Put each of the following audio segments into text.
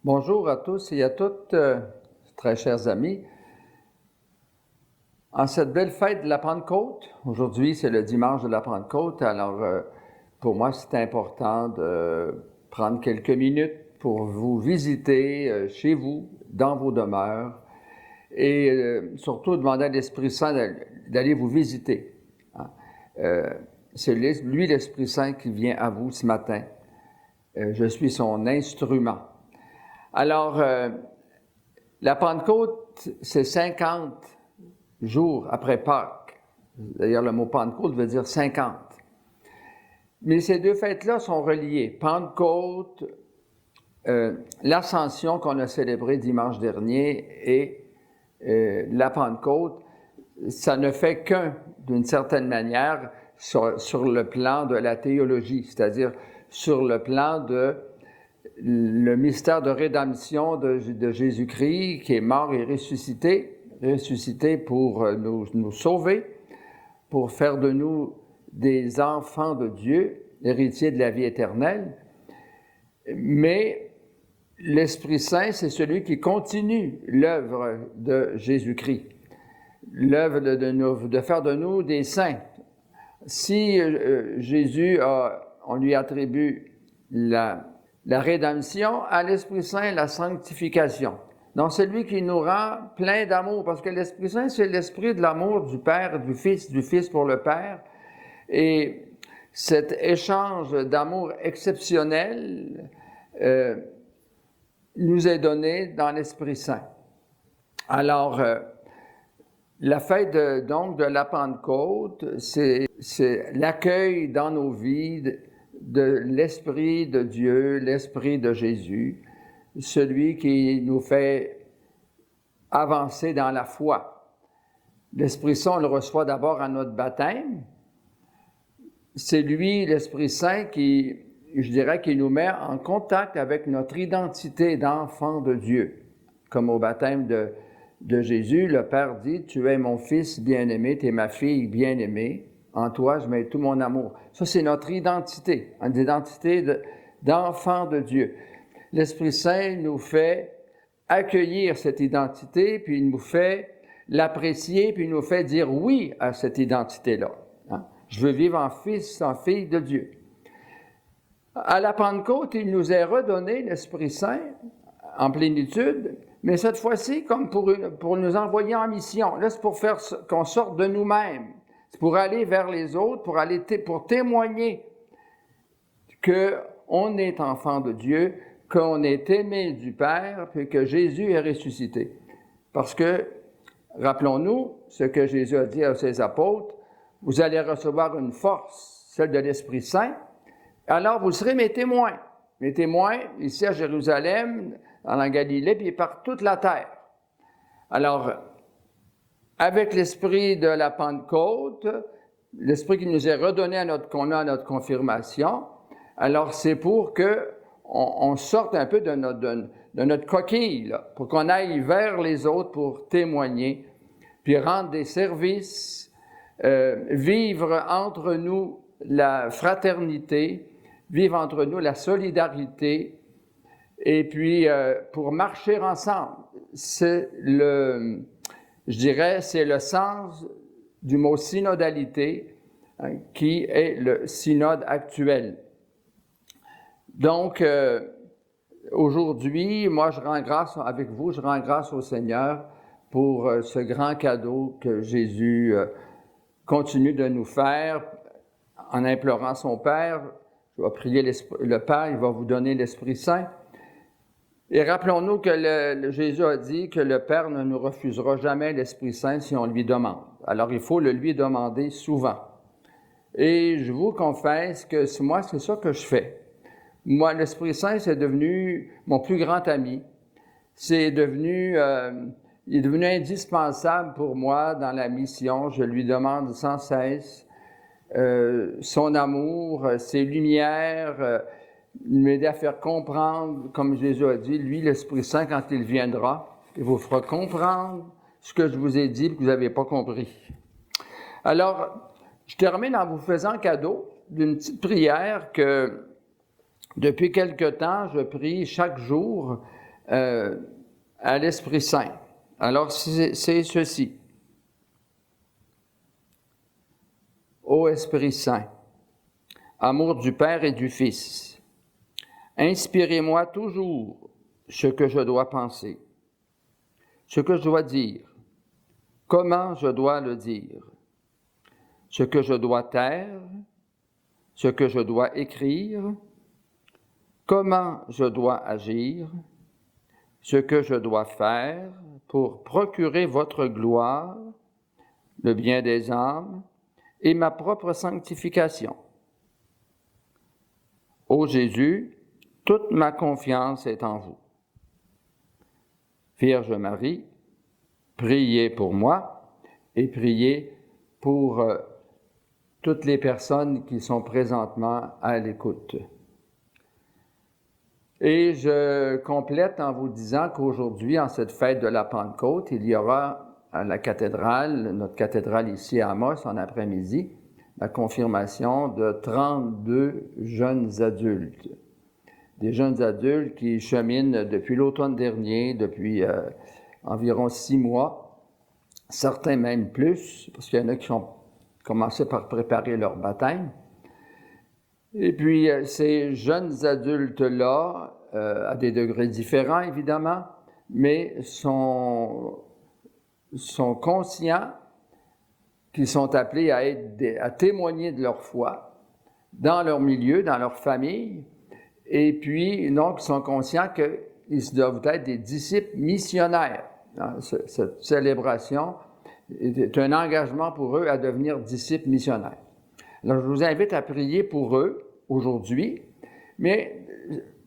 Bonjour à tous et à toutes, très chers amis. En cette belle fête de la Pentecôte, aujourd'hui c'est le dimanche de la Pentecôte, alors pour moi c'est important de prendre quelques minutes pour vous visiter chez vous, dans vos demeures, et surtout demander à l'Esprit Saint d'aller vous visiter. C'est lui l'Esprit Saint qui vient à vous ce matin. Je suis son instrument. Alors, la Pentecôte, c'est 50 jours après Pâques. D'ailleurs, le mot Pentecôte veut dire 50. Mais ces deux fêtes-là sont reliées. Pentecôte, l'Ascension qu'on a célébrée dimanche dernier et la Pentecôte, ça ne fait qu'un, d'une certaine manière, sur le plan de la théologie, c'est-à-dire sur le plan de le mystère de rédemption de Jésus-Christ qui est mort et ressuscité pour nous sauver, pour faire de nous des enfants de Dieu, héritiers de la vie éternelle. Mais l'Esprit Saint, c'est celui qui continue l'œuvre de Jésus-Christ, l'œuvre de faire de nous des saints. Si Jésus, on lui attribue la rédemption, à l'Esprit Saint, la sanctification. Donc, c'est lui qui nous rend plein d'amour, parce que l'Esprit Saint, c'est l'esprit de l'amour du Père, du Fils pour le Père. Et cet échange d'amour exceptionnel nous est donné dans l'Esprit Saint. Alors, la fête donc de la Pentecôte, c'est l'accueil dans nos vies de l'Esprit de Dieu, l'Esprit de Jésus, celui qui nous fait avancer dans la foi. L'Esprit Saint, on le reçoit d'abord à notre baptême. C'est lui, l'Esprit Saint, qui, je dirais, qui nous met en contact avec notre identité d'enfant de Dieu. Comme au baptême de Jésus, le Père dit « Tu es mon Fils bien-aimé, tu es ma fille bien-aimée. En toi, je mets tout mon amour. » Ça, c'est notre identité, une identité d'enfant de Dieu. L'Esprit Saint nous fait accueillir cette identité, puis il nous fait l'apprécier, puis il nous fait dire oui à cette identité-là. Je veux vivre en fils, en fille de Dieu. À la Pentecôte, il nous est redonné l'Esprit Saint en plénitude, mais cette fois-ci, comme pour nous envoyer en mission. Là, c'est pour faire qu'on sorte de nous-mêmes. C'est pour aller vers les autres, pour témoigner qu'on est enfant de Dieu, qu'on est aimé du Père, puis que Jésus est ressuscité. Parce que, rappelons-nous ce que Jésus a dit à ses apôtres, vous allez recevoir une force, celle de l'Esprit Saint, alors vous serez mes témoins ici à Jérusalem, dans la Galilée, puis par toute la terre. Alors, avec l'esprit de la Pentecôte, l'esprit qui nous est redonné qu'on a à notre confirmation, alors c'est pour qu'on sorte un peu de notre coquille, là, pour qu'on aille vers les autres pour témoigner, puis rendre des services, vivre entre nous la fraternité, vivre entre nous la solidarité, et puis pour marcher ensemble. C'est le sens du mot synodalité, qui est le synode actuel. Donc, aujourd'hui, moi, je rends grâce au Seigneur pour ce grand cadeau que Jésus continue de nous faire en implorant son Père. Je vais prier le Père, il va vous donner l'Esprit Saint. Et rappelons-nous que Jésus a dit que le Père ne nous refusera jamais l'Esprit Saint si on lui demande. Alors, il faut le lui demander souvent. Et je vous confesse que moi, c'est ça que je fais. Moi, l'Esprit Saint, c'est devenu mon plus grand ami. Il est devenu indispensable pour moi dans la mission. Je lui demande sans cesse son amour, ses lumières, m'aider à faire comprendre, comme Jésus a dit, lui, l'Esprit Saint, quand il viendra, il vous fera comprendre ce que je vous ai dit et que vous n'avez pas compris. Alors, je termine en vous faisant cadeau d'une petite prière que, depuis quelque temps, je prie chaque jour à l'Esprit Saint. Alors, c'est ceci. Ô Esprit Saint, amour du Père et du Fils, inspirez-moi toujours ce que je dois penser, ce que je dois dire, comment je dois le dire, ce que je dois taire, ce que je dois écrire, comment je dois agir, ce que je dois faire pour procurer votre gloire, le bien des âmes et ma propre sanctification. Ô Jésus, toute ma confiance est en vous. Vierge Marie, priez pour moi et priez pour toutes les personnes qui sont présentement à l'écoute. Et je complète en vous disant qu'aujourd'hui, en cette fête de la Pentecôte, il y aura à la cathédrale, notre cathédrale ici à Amos, en après-midi, la confirmation de 32 jeunes adultes. Des jeunes adultes qui cheminent depuis l'automne dernier, depuis environ 6 mois, certains même plus, parce qu'il y en a qui ont commencé par préparer leur baptême. Et puis, ces jeunes adultes-là, à des degrés différents, évidemment, mais sont conscients qu'ils sont appelés à témoigner de leur foi dans leur milieu, dans leur famille, et puis, donc, ils sont conscients qu'ils doivent être des disciples missionnaires. Cette célébration est un engagement pour eux à devenir disciples missionnaires. Alors, je vous invite à prier pour eux aujourd'hui, mais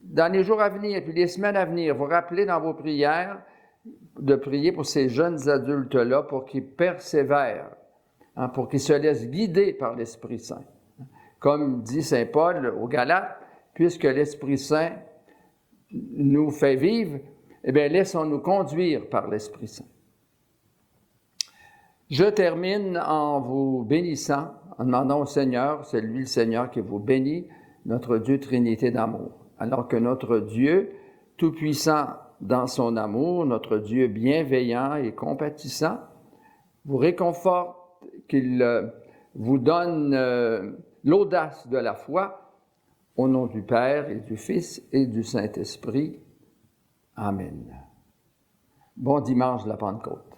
dans les jours à venir, puis les semaines à venir, vous rappelez dans vos prières de prier pour ces jeunes adultes-là pour qu'ils persévèrent, pour qu'ils se laissent guider par l'Esprit Saint. Comme dit saint Paul aux Galates, puisque l'Esprit Saint nous fait vivre, eh bien, laissons-nous conduire par l'Esprit Saint. Je termine en vous bénissant, en demandant au Seigneur, c'est lui le Seigneur qui vous bénit, notre Dieu Trinité d'amour. Alors que notre Dieu tout-puissant dans son amour, notre Dieu bienveillant et compatissant, vous réconforte, qu'il vous donne l'audace de la foi, au nom du Père et du Fils et du Saint-Esprit. Amen. Bon dimanche de la Pentecôte.